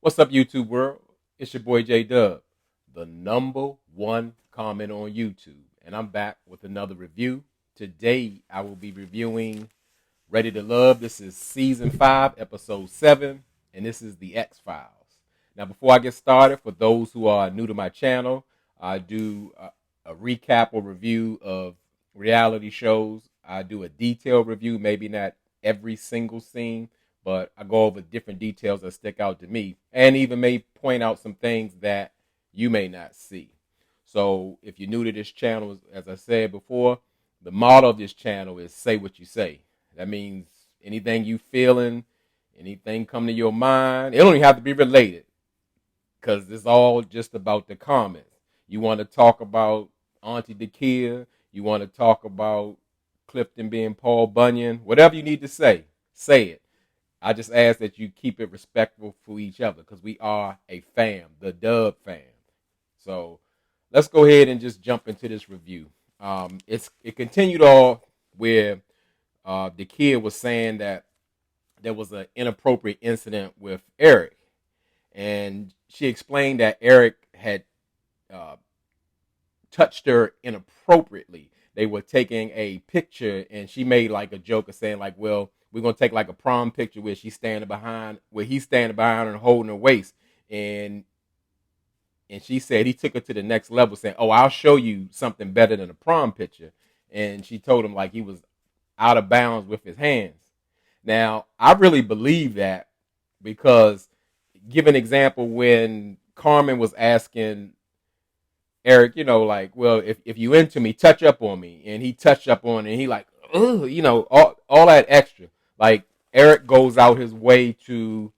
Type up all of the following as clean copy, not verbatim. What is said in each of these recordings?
What's up, YouTube world? It's your boy J Dub, the number one comment on YouTube, and I'm back with another review. Today, I will be reviewing Ready to Love. This is season 5, episode 7, and this is the X Files. Now, before I get started, for those who are new to my channel, I do a recap or review of reality shows. I do a detailed review, maybe not every single scene, but I go over different details that stick out to me and even may point out some things that you may not see. So if you're new to this channel, as I said before, the motto of this channel is say what you say. That means anything you feeling, anything come to your mind, it don't even have to be related because it's all just about the comments. You want to talk about Auntie Dakia, you want to talk about Clifton being Paul Bunyan, whatever you need to say it. I just ask that you keep it respectful for each other because we are a fam, the Dub fam. So let's go ahead and just jump into this review. It continued all where the kid was saying that there was an inappropriate incident with Eric, and she explained that Eric had uh, touched her inappropriately. They were taking a picture, and she made like a joke of saying like, "Well, we're gonna take like a prom picture where he's standing behind her and holding her waist," and she said he took her to the next level, saying, "Oh, I'll show you something better than a prom picture," and she told him like he was out of bounds with his hands. Now, I really believe that because, give an example when Carmen was asking Eric, like, well, if you into me, touch up on me. And he touched up on it, and he like, ugh, all that extra. Like, Eric goes out his way to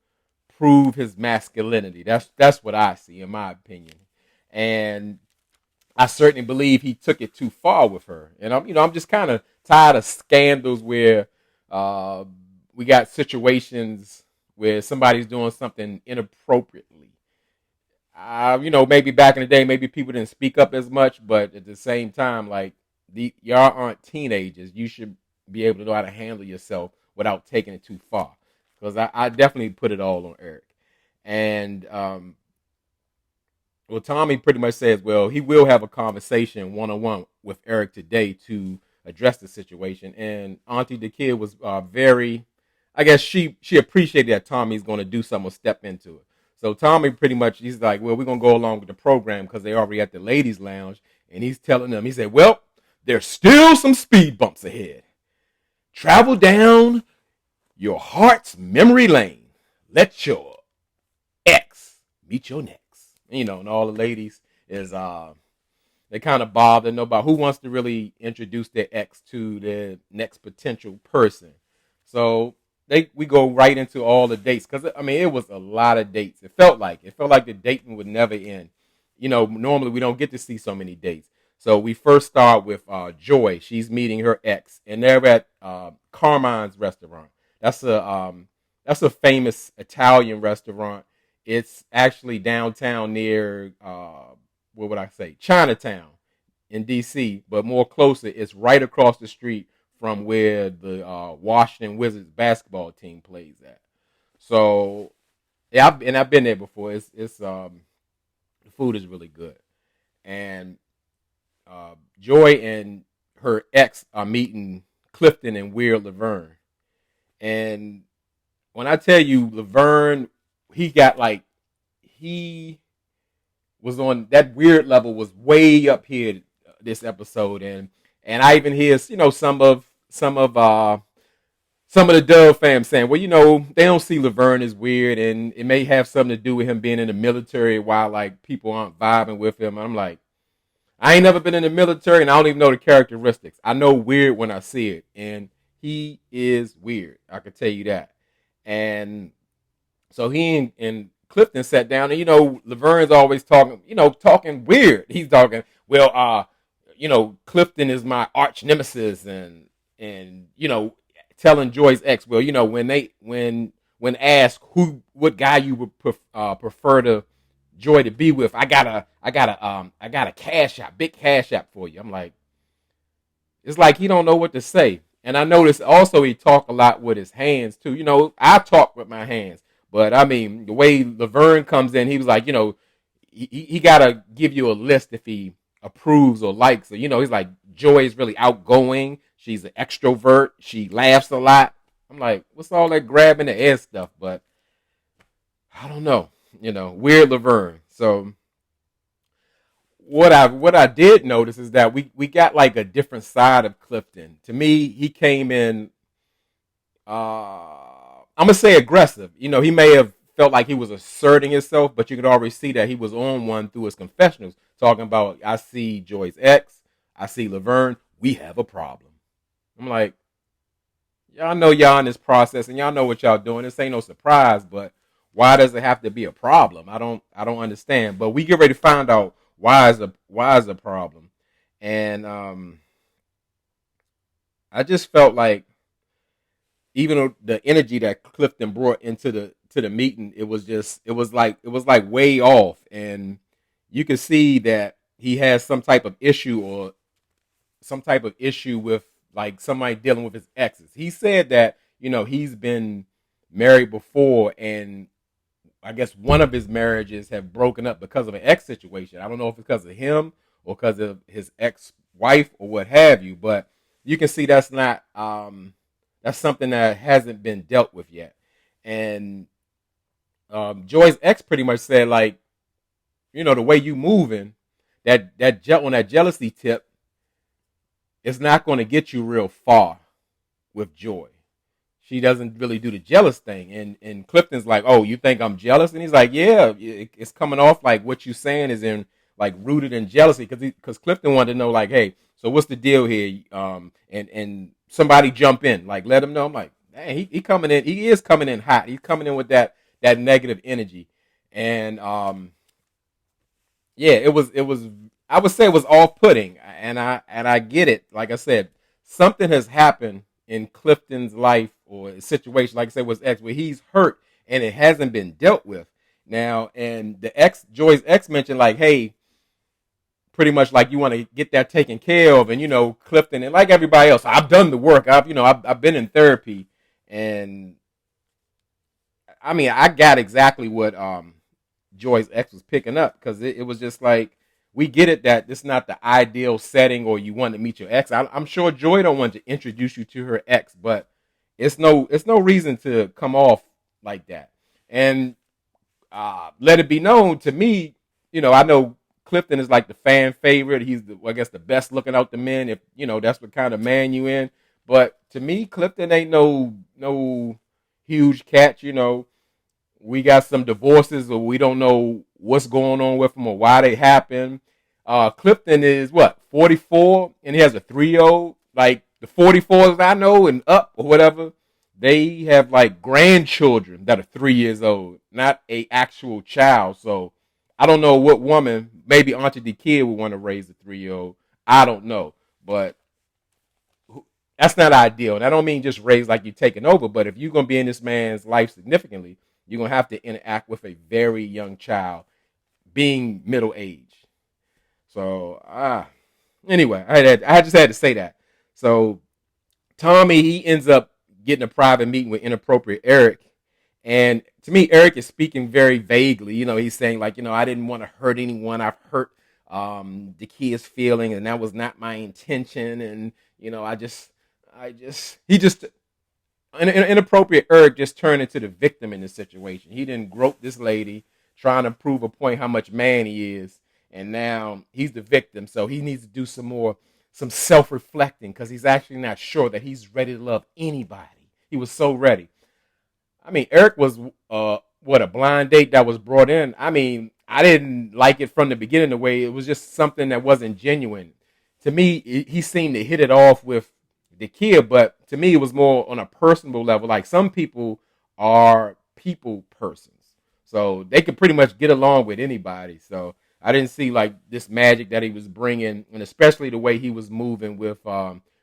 prove his masculinity. That's what I see, in my opinion. And I certainly believe he took it too far with her. And I'm just kind of tired of scandals where uh, we got situations where somebody's doing something inappropriately. Maybe back in the day, maybe people didn't speak up as much, but at the same time, like y'all aren't teenagers. You should be able to know how to handle yourself without taking it too far. Because I definitely put it all on Eric. And well, Tommy pretty much says, well, he will have a conversation one on one with Eric today to address the situation. And Auntie the kid was very, I guess she appreciated that Tommy's going to do something or step into it. So Tommy pretty much, he's like, well, we're going to go along with the program because they're already at the ladies' lounge. And he's telling them, he said, well, there's still some speed bumps ahead. Travel down your heart's memory lane. Let your ex meet your next. And all the ladies is they kind of bother know about who wants to really introduce their ex to their next potential person. So we go right into all the dates because it was a lot of dates. It felt like the dating would never end. Normally we don't get to see so many dates. So we first start with Joy. She's meeting her ex, and they're at Carmine's restaurant. That's a famous Italian restaurant. It's actually downtown near what would I say, Chinatown in D.C., but more closer, it's right across the street from where the Washington Wizards basketball team plays at. So yeah, I've been there before. It's the food is really good, and Joy and her ex are meeting Clifton and Weird Laverne. And when I tell you Laverne, he was on that weird level, was way up here this episode, and I even hear some of the Dove fans saying, well, they don't see Laverne as weird, and it may have something to do with him being in the military while like people aren't vibing with him. And I'm like, I ain't never been in the military, and I don't even know the characteristics. I know weird when I see it, and he is weird. I can tell you that. And so he and Clifton sat down, and Laverne's always talking weird. He's talking, well, Clifton is my arch nemesis, and telling Joy's ex, well, when asked what guy you would prefer to Joy to be with, I got a cash app, big cash app for you. I'm like, it's like he don't know what to say. And I noticed also he talked a lot with his hands too. I talk with my hands, But I mean, the way Laverne comes in, he was like, he gotta give you a list if he approves or likes her. He's like, Joy is really outgoing. She's an extrovert. She laughs a lot. I'm like, what's all that grabbing the air stuff? But I don't know. Weird Laverne. So what I did notice is that we got like a different side of Clifton. To me, he came in. I'm gonna say aggressive. He may have felt like he was asserting himself, but you could already see that he was on one through his confessionals, talking about, I see Joy's ex, I see Laverne, we have a problem. I'm like, y'all know y'all in this process, and y'all know what y'all doing. This ain't no surprise, but why does it have to be a problem? I don't understand. But we get ready to find out why is a problem, and I just felt like, even though the energy that Clifton brought into the meeting, it was like way off, and you could see that he has some type of issue with like somebody dealing with his exes. He said that he's been married before, and I guess one of his marriages have broken up because of an ex situation. I don't know if it's because of him or because of his ex wife or what have you, but you can see that's something that hasn't been dealt with yet. And Joy's ex pretty much said, like, the way you moving, on that jealousy tip, it's not going to get you real far with Joy. She doesn't really do the jealous thing. And Clifton's like, oh, you think I'm jealous? And he's like, yeah, it's coming off like what you're saying is in like rooted in jealousy, because Clifton wanted to know, like, hey, so what's the deal here? And somebody jump in, like, let him know. I'm like, man, he coming in. He is coming in hot. He's coming in with that negative energy. And yeah, it was. I would say it was off putting, and I get it. Like I said, something has happened in Clifton's life or a situation, like I said, was ex, where he's hurt and it hasn't been dealt with now. And Joy's ex mentioned, like, hey, pretty much like, you want to get that taken care of. And Clifton, and like everybody else, I've done the work. I've been in therapy, and I mean, I got exactly what Joy's ex was picking up, because it was just like, we get it that this is not the ideal setting, or you want to meet your ex. I'm sure Joy don't want to introduce you to her ex, but it's no reason to come off like that. And let it be known, to me, I know Clifton is like the fan favorite. He's I guess the best looking out the men, if that's what kind of man you in. But to me, Clifton ain't no huge catch. We got some divorces, or we don't know what's going on with them or why they happen. Clifton is what, 44, and he has a 3-year-old. Like the 44s I know and up or whatever, they have like grandchildren that are 3 years old, not a actual child. So I don't know what woman, maybe Auntie the kid would want to raise a 3-year-old. I don't know, but that's not ideal. And I don't mean just raise like you're taking over, but if you're gonna be in this man's life significantly, you're gonna have to interact with a very young child, being middle aged. So anyway, I just had to say that. So Tommy, he ends up getting a private meeting with inappropriate Eric. And to me, Eric is speaking very vaguely. He's saying, like, I didn't want to hurt anyone. I've hurt the kid's feeling, and that was not my intention. And he just an inappropriate Eric just turned into the victim in this situation. He didn't grope this lady, trying to prove a point how much man he is, and now he's the victim. So he needs to do some self-reflecting, because he's actually not sure that he's ready to love anybody. He was so ready. I mean, Eric was a blind date that was brought in. I mean, I didn't like it from the beginning, the way it was just something that wasn't genuine. To me, he seemed to hit it off with the kid, but to me, it was more on a personal level. Like, some people are people persons, so they could pretty much get along with anybody. So I didn't see like this magic that he was bringing, and especially the way he was moving with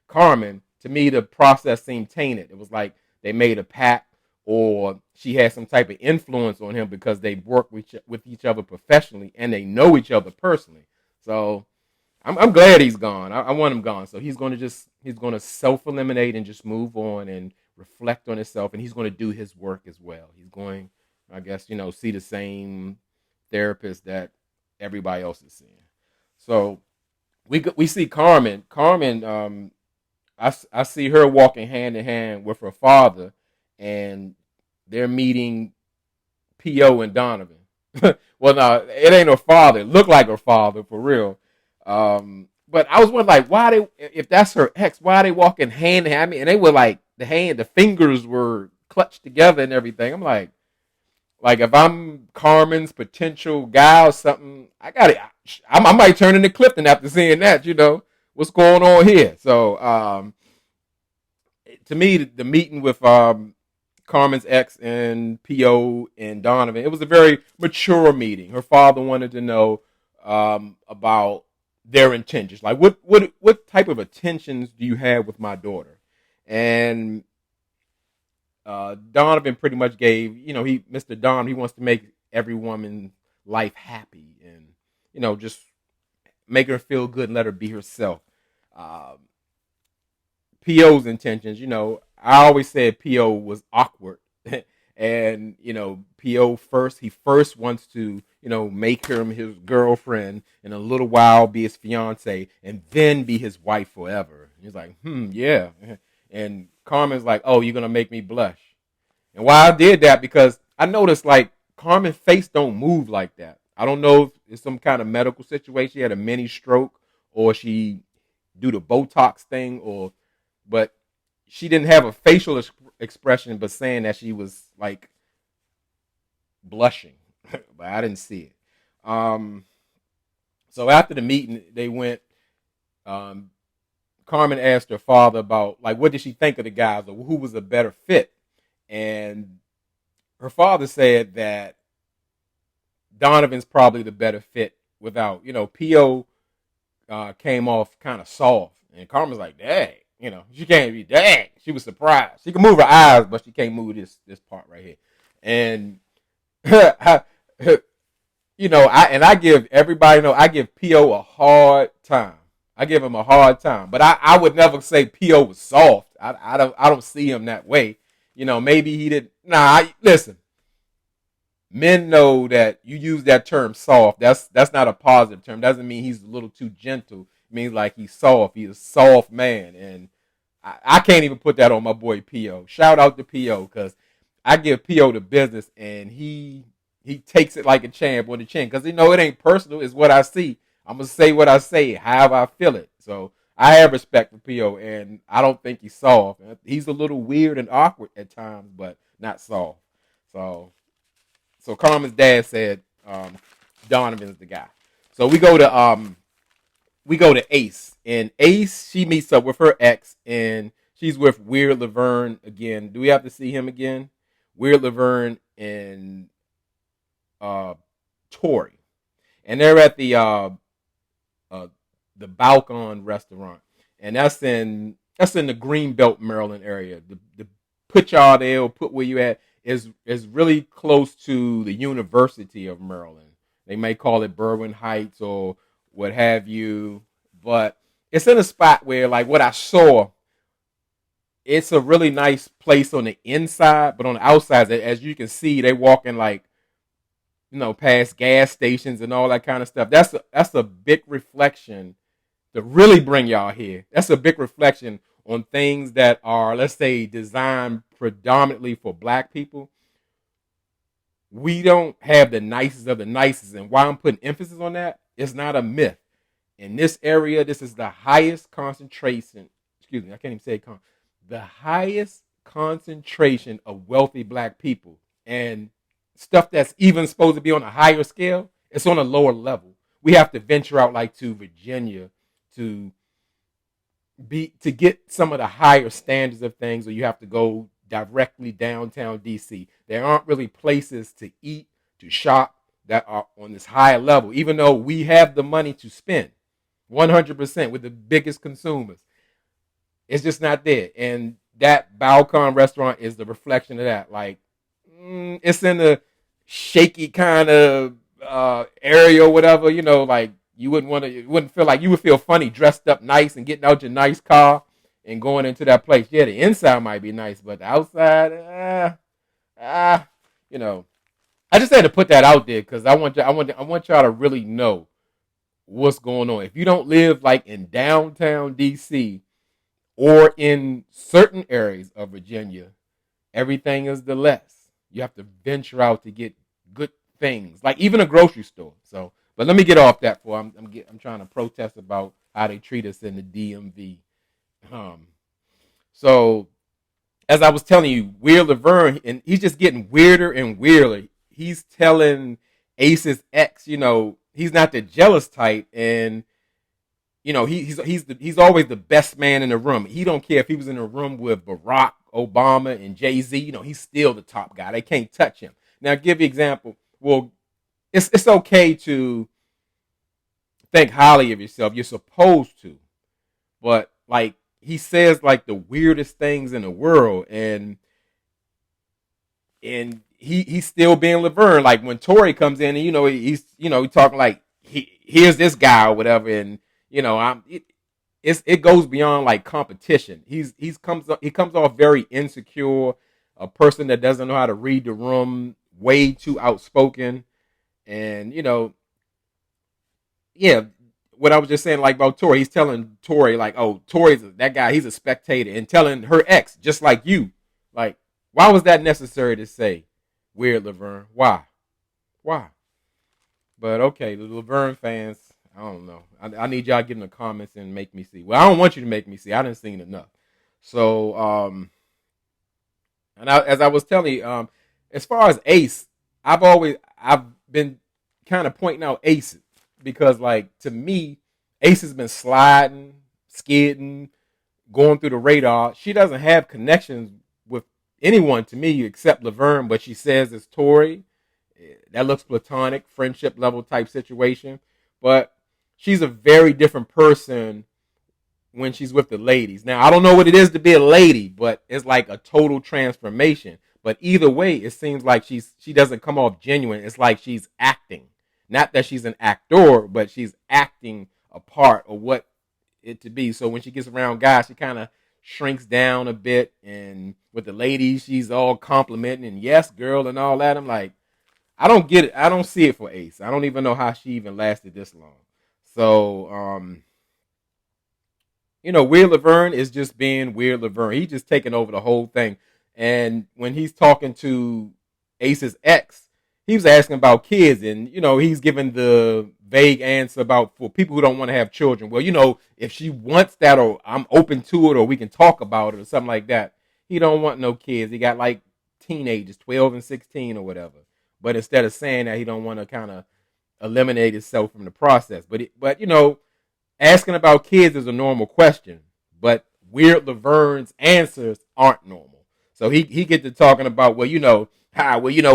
Carmen. To me, the process seemed tainted. It was like they made a pact, or she had some type of influence on him, because they work with each other professionally and they know each other personally. So I'm glad he's gone. I want him gone. So he's going to self-eliminate and just move on and reflect on himself, and he's going to do his work as well. He's going I guess, see the same therapist that everybody else is seeing. So we see Carmen. Carmen, I see her walking hand in hand with her father, and they're meeting P.O. and Donovan. Well, no, it ain't her father. It looked like her father for real. But I was wondering, like, why they, if that's her ex, why are they walking hand in hand? I mean, and they were like the fingers were clutched together and everything. I'm like if I'm Carmen's potential guy or something, I might turn into Clifton after seeing that. What's going on here? So to me, the meeting with Carmen's ex and P.O. and Donovan, it was a very mature meeting. Her father wanted to know about their intentions. Like, what type of intentions do you have with my daughter? And Donovan pretty much gave, Mr. Don, he wants to make every woman's life happy and, just make her feel good and let her be herself. Um, P.O.'s intentions, I always said P.O. was awkward. And, P.O. he first wants to, make him his girlfriend, in a little while be his fiance, and then be his wife forever. He's like, yeah. And Carmen's like, oh, you're going to make me blush. And why I did that, because I noticed, like, Carmen's face don't move like that. I don't know if it's some kind of medical situation. She had a mini stroke, or she do the Botox thing, but she didn't have a facial expression, but saying that she was like blushing, but I didn't see it. So after the meeting, they went. Um, Carmen asked her father about, like, what did she think of the guys, or who was a better fit, and her father said that Donovan's probably the better fit. Without, P.O. Came off kind of soft, and Carmen's like, dang. She can't be, dang. She was surprised. She can move her eyes, but she can't move this part right here. And I give everybody, I give P.O. a hard time. I give him a hard time, but I would never say P.O. was soft. I don't see him that way. Maybe he did. Nah, listen. Men know that you use that term soft. That's not a positive term. Doesn't mean he's a little too gentle. It means like he's soft. He's a soft man, and I can't even put that on my boy P.O. Shout out to P.O. because I give P.O. the business, and he takes it like a champ on the chin, because it ain't personal. It's what I see. I'm gonna say what I say, however I feel it. So I have respect for P.O., and I don't think he's soft. He's a little weird and awkward at times, but not soft. So Carmen's dad said Donovan's the guy. So we go to Ace, and Ace, she meets up with her ex, and she's with Weird Laverne again. Do we have to see him again? Weird Laverne and Tori, and they're at the Balcon restaurant, and that's in the Greenbelt, Maryland area. The put y'all there, or put where you at, is really close to the University of Maryland. They may call it Berwyn Heights or what have you, but it's in a spot where, like, what I saw, it's a really nice place on the inside, but on the outside, as you can see, they walking like, past gas stations and all that kind of stuff. That's a big reflection to really bring y'all here. That's a big reflection on things that are, let's say, designed predominantly for black people. We don't have the nicest of the nicest, and why I'm putting emphasis on that, it's not a myth. In this area, this is the highest concentration. Excuse me, I can't even say the highest concentration of wealthy black people, and stuff that's even supposed to be on a higher scale, it's on a lower level. We have to venture out, like, to Virginia to get some of the higher standards of things, or you have to go directly downtown DC. There aren't really places to eat, to shop, that are on this higher level, even though we have the money to spend 100% with the biggest consumers. It's just not there. And that Balcon restaurant is the reflection of that. Like, it's in a shaky kind of area or whatever, like, you wouldn't feel like, you would feel funny dressed up nice and getting out your nice car and going into that place. Yeah, the inside might be nice, but the outside, you know. I just had to put that out there because I want y'all to really know what's going on. If you don't live like in downtown DC or in certain areas of Virginia, everything is the less. You have to venture out to get good things, like even a grocery store. So, but let me get off that for I'm trying to protest about how they treat us in the DMV. Um, so as I was telling you, Weird Laverne, and he's just getting weirder and weirder. He's telling Ace's ex, he's not the jealous type, and he's always the best man in the room. He don't care if he was in a room with Barack Obama and Jay-Z. He's still the top guy. They can't touch him. Now, give you an example. Well, it's okay to think highly of yourself. You're supposed to, but like he says, like the weirdest things in the world, and he's still being Laverne. Like when Tori comes in, and he's talking like here's this guy or whatever, and it goes beyond like competition. He comes off very insecure, a person that doesn't know how to read the room, way too outspoken, and yeah. What I was just saying, like about Tori, he's telling Tori like, "Oh, Tori's that guy. He's a spectator," and telling her ex just like you. Like, why was that necessary to say, Weird Laverne? Why? Why? But okay, the Laverne fans, I don't know. I need y'all to get in the comments and make me see. Well, I don't want you to make me see. I didn't see enough. So, as I was telling you, as far as Ace, I've been kind of pointing out Ace because, like, to me, Ace has been sliding, skidding, going through the radar. She doesn't have connections with anyone to me except Laverne, but she says it's Tori. That looks platonic, friendship level type situation. But she's a very different person when she's with the ladies. Now, I don't know what it is to be a lady, but it's like a total transformation. But either way, it seems like she doesn't come off genuine. It's like she's acting. Not that she's an actor, but she's acting a part of what it to be. So when she gets around guys, she kind of shrinks down a bit. And with the ladies, she's all complimenting and yes, girl, and all that. I'm like, I don't get it. I don't see it for Ace. I don't even know how she even lasted this long. So, Weird Laverne is just being Weird Laverne. He's just taking over the whole thing. And when he's talking to Ace's ex, he was asking about kids, and he's giving the vague answer about for people who don't want to have children. Well, if she wants that, or I'm open to it, or we can talk about it, or something like that. He don't want no kids. He got like teenagers, 12 and 16 or whatever. But instead of saying that, he don't want to kind of eliminate himself from the process. But asking about kids is a normal question. But Weird Laverne's answers aren't normal. So he get to talking about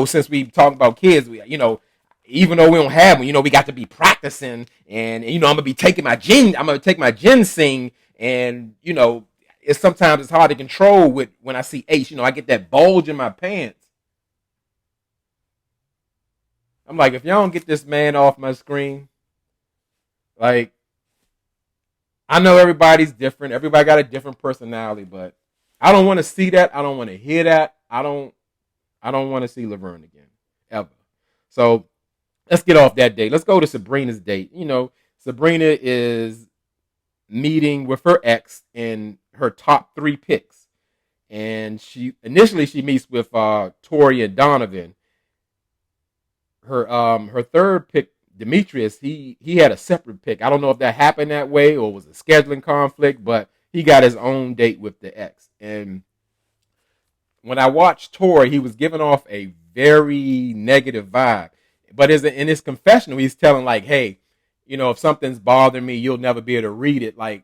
since we talking about kids, even though we don't have them, we got to be practicing, and I'm gonna be taking my I'm gonna take my ginseng, and it's hard to control when I see Ace. I get that bulge in my pants. I'm like, if y'all don't get this man off my screen, like, I know everybody's different. Everybody got a different personality, but I don't want to see that. I don't want to hear that. I don't want to see Laverne again, ever. So let's get off that date. Let's go to Sabrina's date. Sabrina is meeting with her ex and her top 3 picks. And she meets with Tori and Donovan. Her third pick, Demetrius, he had a separate pick. I don't know if that happened that way or was a scheduling conflict, but he got his own date with the ex. And when I watched Tori, he was giving off a very negative vibe. But in his confessional, he's telling like, hey, if something's bothering me, you'll never be able to read it. Like,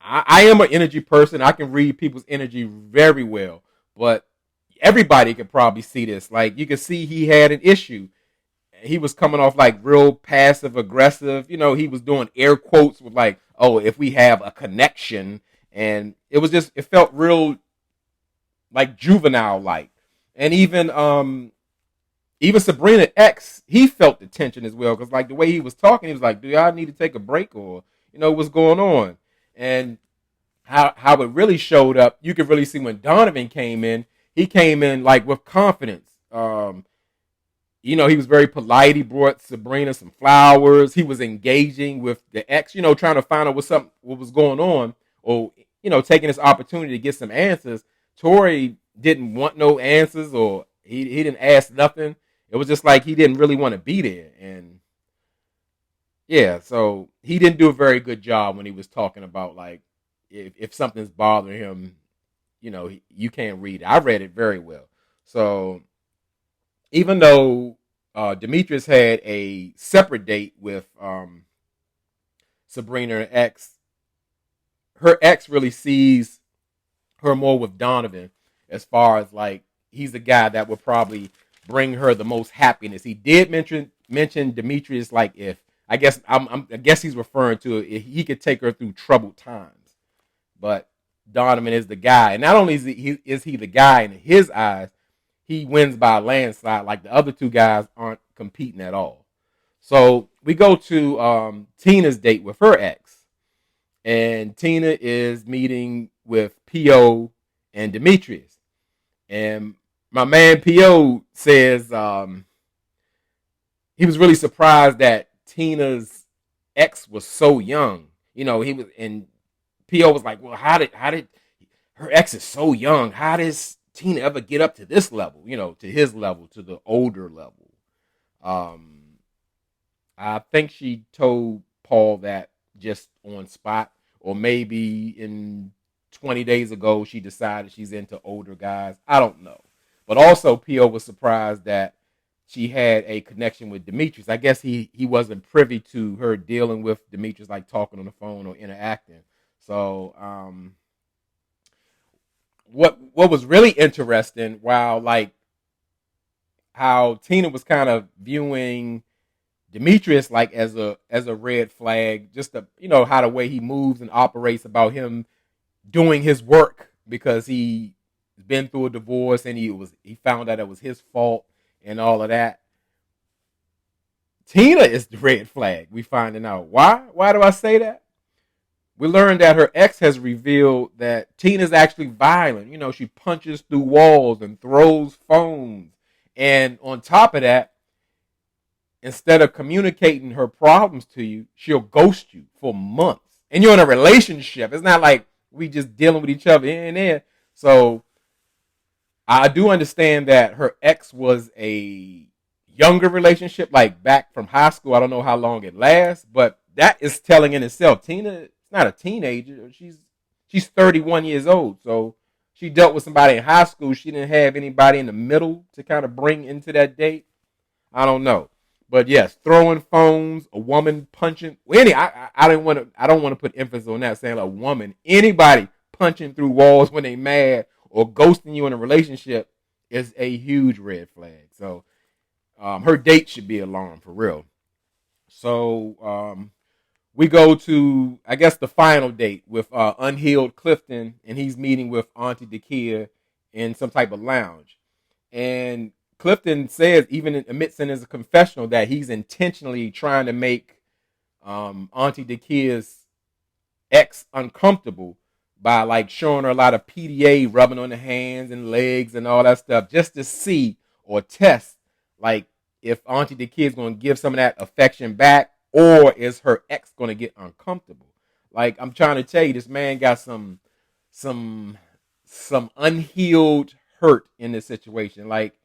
I am an energy person. I can read people's energy very well, but everybody could probably see this. Like, you could see he had an issue. He was coming off like real passive aggressive. He was doing air quotes with like, oh, if we have a connection. And it felt real like juvenile like. And even Sabrina X, he felt the tension as well. Because like the way he was talking, he was like, do y'all need to take a break or, what's going on? And how it really showed up, you could really see when Donovan came in, he came in like with confidence. he was very polite. He brought Sabrina some flowers. He was engaging with the ex, trying to find out what was going on, or taking this opportunity to get some answers. Tori didn't want no answers, or he didn't ask nothing. It was just like he didn't really want to be there, and yeah, so he didn't do a very good job when he was talking about like if something's bothering him, you can't read it. I read it very well. So even though Demetrius had a separate date with Sabrina and ex, her ex really sees her more with Donovan, as far as like he's the guy that would probably bring her the most happiness. He did mention Demetrius, like if I guess he's referring to it, if he could take her through troubled times, but Donovan is the guy, and not only is he the guy in his eyes, he wins by a landslide. Like the other two guys aren't competing at all. So we go to Tina's date with her ex, and Tina is meeting with Po and Demetrius, and my man Po says he was really surprised that Tina's ex was so young. He was, and Po was like, "Well, how did her ex is so young? How does Tina ever get up to this level? To his level, to the older level?" Um, I think she told Paul that just on spot, or maybe in 20 days ago she decided she's into older guys. I don't know, but also Po was surprised that she had a connection with Demetrius. I guess he wasn't privy to her dealing with Demetrius, like talking on the phone or interacting. So what was really interesting, while like how Tina was kind of viewing Demetrius like as a red flag, just how the way he moves and operates, about him doing his work because he's been through a divorce and he found out it was his fault and all of that. Tina is the red flag. We finding out why. Why do I say that? We learned that her ex has revealed that Tina's actually violent. She punches through walls and throws phones. And on top of that, instead of communicating her problems to you, she'll ghost you for months. And you're in a relationship. It's not like we just dealing with each other here and there. So I do understand that her ex was a younger relationship, like back from high school. I don't know how long it lasts, but that is telling in itself. Tina is not a teenager. She's 31 years old. So she dealt with somebody in high school. She didn't have anybody in the middle to kind of bring into that date. I don't know. But yes, throwing phones, a woman punching. I don't want to put emphasis on that, saying a woman, anybody punching through walls when they mad or ghosting you in a relationship is a huge red flag. So her date should be alarmed for real. So we go to, I guess, the final date with Unhealed Clifton, and he's meeting with Auntie Dakia in some type of lounge. And Clifton says, even admits in his confessional, that he's intentionally trying to make Auntie Dakia's ex uncomfortable by like showing her a lot of PDA, rubbing on the hands and legs and all that stuff, just to see or test like if Auntie Dakia is going to give some of that affection back, or is her ex going to get uncomfortable. Like, I'm trying to tell you, this man got some unhealed hurt in this situation. Like,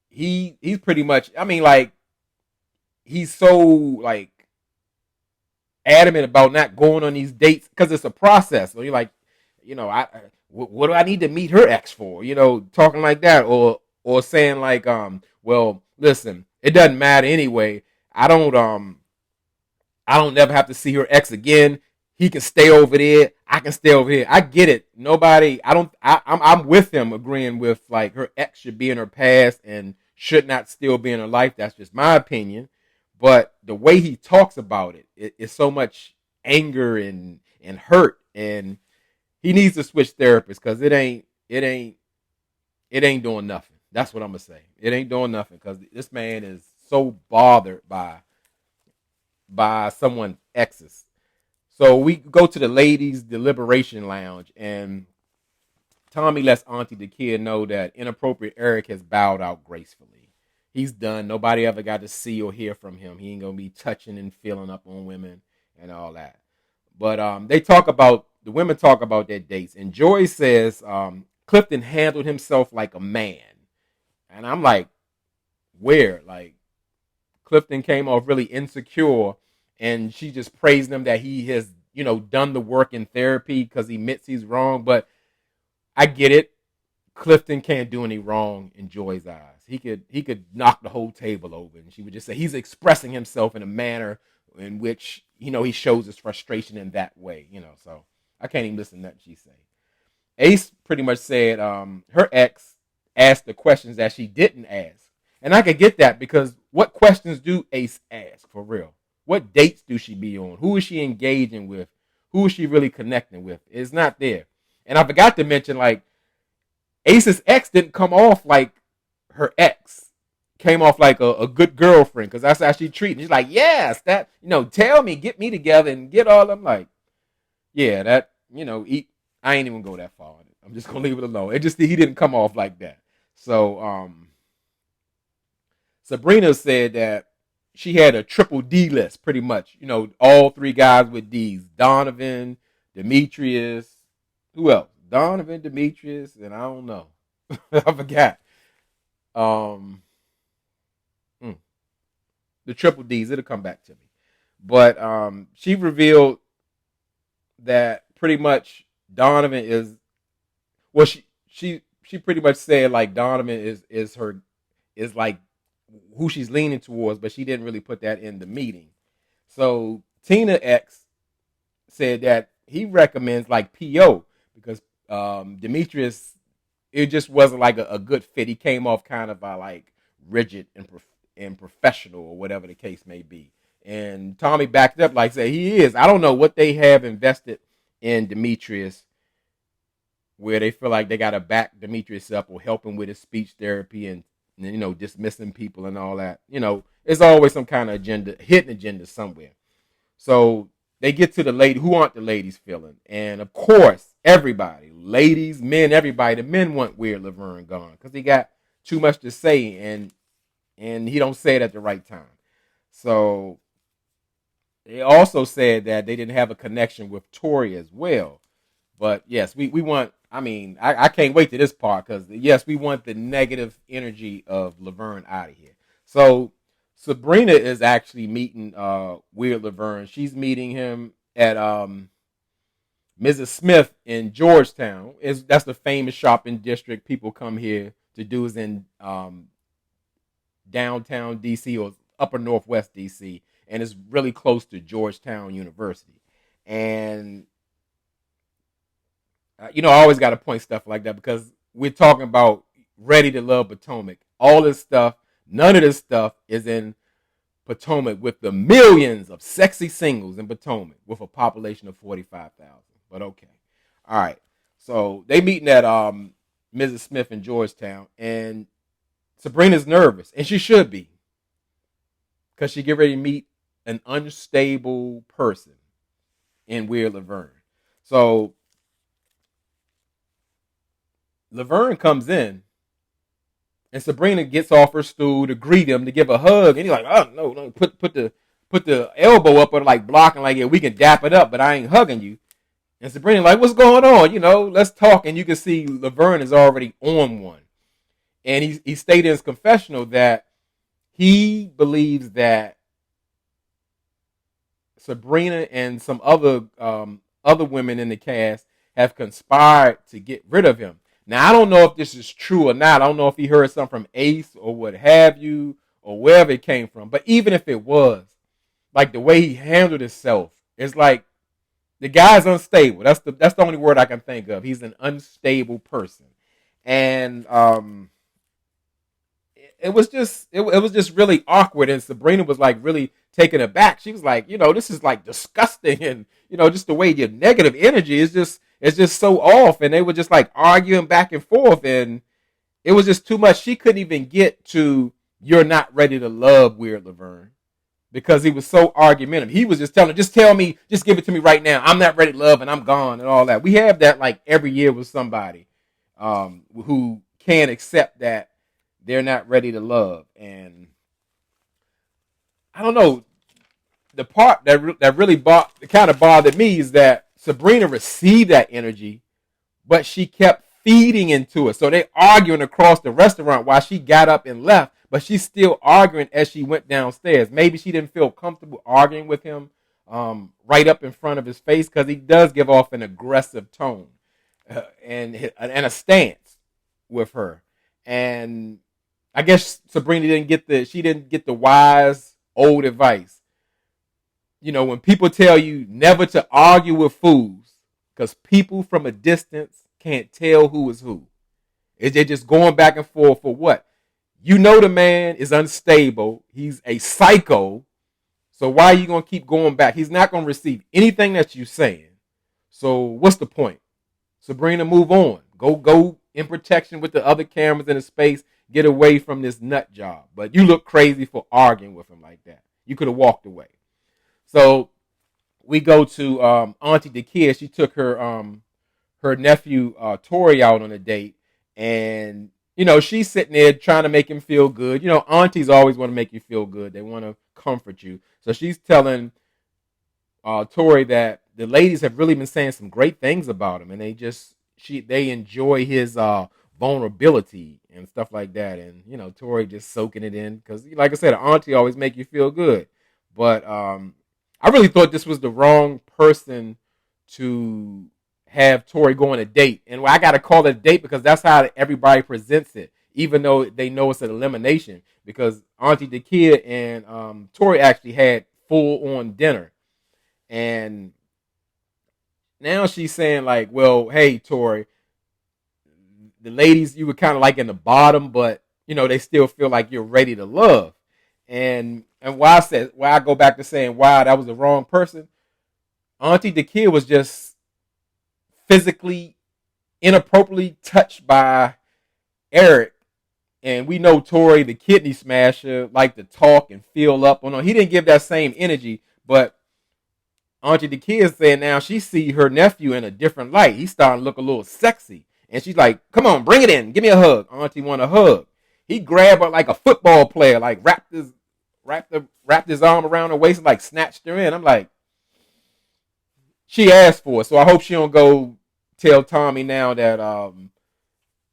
he's pretty much, I mean, like, he's so like adamant about not going on these dates because it's a process. So you're like, what do I need to meet her ex for? Talking like that, or saying like, well, listen, it doesn't matter anyway. I don't never have to see her ex again. He can stay over there. I can stay over here. I get it. Nobody. I don't. I'm with him, agreeing with like her ex should be in her past and should not still be in her life. That's just my opinion. But the way he talks about it's so much anger and hurt, and he needs to switch therapists because it ain't doing nothing. That's what I'm gonna say. It ain't doing nothing because this man is so bothered by someone's exes. So we go to the ladies' deliberation lounge, and Tommy lets Auntie the kid know that inappropriate Eric has bowed out gracefully. he's done. Nobody ever got to see or hear from him. He ain't gonna be touching and feeling up on women and all that. But the women talk about their dates, and Joy says Clifton handled himself like a man, and I'm like, where? Like Clifton came off really insecure, and she just praised him that he has done the work in therapy because he admits he's wrong. But I get it. Clifton can't do any wrong in Joy's eyes. He could knock the whole table over, and she would just say he's expressing himself in a manner in which he shows his frustration in that way. So I can't even listen to nothing she say. Ace pretty much said her ex asked the questions that she didn't ask, and I could get that because what questions do Ace ask for real? What dates do she be on? Who is she engaging with? Who is she really connecting with? It's not there. And I forgot to mention, like, Ace's ex didn't come off like her ex. Came off like a good girlfriend because that's how she treated. She's like, yes, that, tell me, get me together and get all. I'm like, yeah, that, I ain't even go that far. I'm just going to leave it alone. He didn't come off like that. So, Sabrina said that she had a triple D list pretty much. All three guys with D's. Donovan, Demetrius, who else? Donovan, Demetrius, and I don't know. I forgot. The triple D's, it'll come back to me. But she revealed that pretty much Donovan is, well, she pretty much said like Donovan is like who she's leaning towards, but she didn't really put that in the meeting. So Tina X said that he recommends like PO because Demetrius, it just wasn't like a good fit. He came off kind of like rigid and professional or whatever the case may be. And Tommy backed up like say he is. I don't know what they have invested in Demetrius where they feel like they got to back Demetrius up or help him with his speech therapy and dismissing people and all that. There's always some kind of hidden agenda somewhere. So they get to the lady. Who aren't the ladies feeling? And of course, everybody, ladies, men, everybody. The men want Weird Laverne gone because he got too much to say and he don't say it at the right time. So they also said that they didn't have a connection with Tori as well. But yes, we want. I mean, I can't wait to this part because yes, we want the negative energy of Laverne out of here. So Sabrina is actually meeting Weird Laverne. She's meeting him at Mrs. Smith in Georgetown. That's the famous shopping district people come here to do is in downtown DC or upper northwest DC, and it's really close to Georgetown University. And I always got to point stuff like that because we're talking about Ready to Love Potomac. All this stuff, none of this stuff is in Potomac with the millions of sexy singles in Potomac with a population of 45,000. But okay. All right. So they meeting at Mrs. Smith in Georgetown, and Sabrina's nervous, and she should be because she get ready to meet an unstable person in Weird Laverne. So Laverne comes in, and Sabrina gets off her stool to greet him, to give a hug, and he's like, "Oh no, put the elbow up or like blocking, like yeah, we can dap it up, but I ain't hugging you." And Sabrina like, "What's going on? Let's talk." And you can see Laverne is already on one, and he stated in his confessional that he believes that Sabrina and some other women in the cast have conspired to get rid of him. Now, I don't know if this is true or not. I don't know if he heard something from Ace or what have you or wherever it came from. But even if it was, like the way he handled himself, it's like the guy's unstable. That's the only word I can think of. He's an unstable person. And it was just really awkward. And Sabrina was like really taken aback. She was like, this is like disgusting. And, just the way your negative energy is just, it's just so off, and they were just like arguing back and forth, and it was just too much. She couldn't even get to "You're not ready to love Weird Laverne" because he was so argumentative. He was just telling her, "Just tell me, just give it to me right now. I'm not ready to love, and I'm gone," and all that. We have that like every year with somebody who can't accept that they're not ready to love. And I don't know, the part that really kind of bothered me is that Sabrina received that energy, but she kept feeding into it. So they arguing across the restaurant while she got up and left, but she's still arguing as she went downstairs. Maybe she didn't feel comfortable arguing with him right up in front of his face, because he does give off an aggressive tone and a stance with her. And I guess Sabrina didn't get the wise old advice. You know, when people tell you never to argue with fools, because people from a distance can't tell who is who. They're just going back and forth for what? You know the man is unstable. He's a psycho. So why are you going to keep going back? He's not going to receive anything that you're saying. So what's the point? Sabrina, move on. Go in protection with the other cameras in the space. Get away from this nut job. But you look crazy for arguing with him like that. You could have walked away. So we go to Auntie Dakia. She took her nephew Tori out on a date, and you know she's sitting there trying to make him feel good. You know, aunties always want to make you feel good. They want to comfort you. So she's telling Tori that the ladies have really been saying some great things about him, and they enjoy his vulnerability and stuff like that. And you know, Tori just soaking it in because, like I said, an auntie always make you feel good. But I really thought this was the wrong person to have Tori go on a date. And I got to call it a date because that's how everybody presents it, even though they know it's an elimination. Because Auntie Dakia and Tori actually had full-on dinner. And now she's saying, like, well, hey, Tori, the ladies, you were kind of like in the bottom, but, you know, they still feel like you're ready to love. And why I go back to saying, wow, that was the wrong person. Auntie Dakia was just physically inappropriately touched by Eric. And we know Tori, the kidney smasher, like to talk and feel up. Well, no, he didn't give that same energy, but Auntie Dakia is saying now she see her nephew in a different light. He's starting to look a little sexy. And she's like, come on, bring it in. Give me a hug. Auntie want a hug. He grabbed her like a football player, like wrapped his arm around her waist and like snatched her in. I'm like, she asked for it, so I hope she don't go tell Tommy now that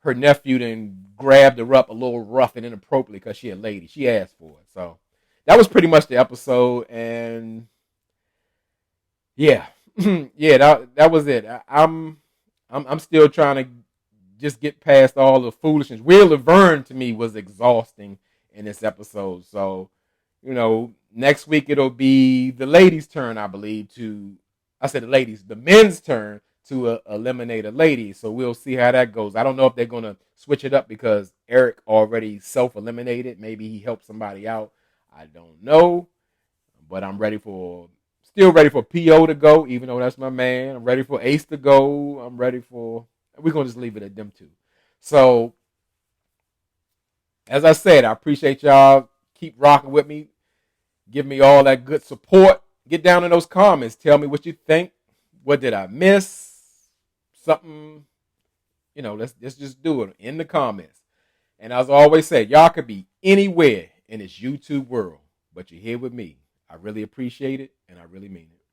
her nephew then grabbed her up a little rough and inappropriately because she a lady. She asked for it. So that was pretty much the episode, and yeah, yeah, that was it. I'm still trying to just get past all the foolishness. Will Laverne to me was exhausting in this episode. So, you know, next week it'll be the ladies' turn, I believe, the men's turn to eliminate a lady. So we'll see how that goes. I don't know if they're going to switch it up because Eric already self-eliminated. Maybe he helped somebody out. I don't know. But I'm still ready for PO to go, even though that's my man. I'm ready for Ace to go. We're going to just leave it at them two. So, as I said, I appreciate y'all. Keep rocking with me. Give me all that good support. Get down in those comments. Tell me what you think. What did I miss? Something, you know, let's just do it in the comments. And as I always say, y'all could be anywhere in this YouTube world, but you're here with me. I really appreciate it, and I really mean it.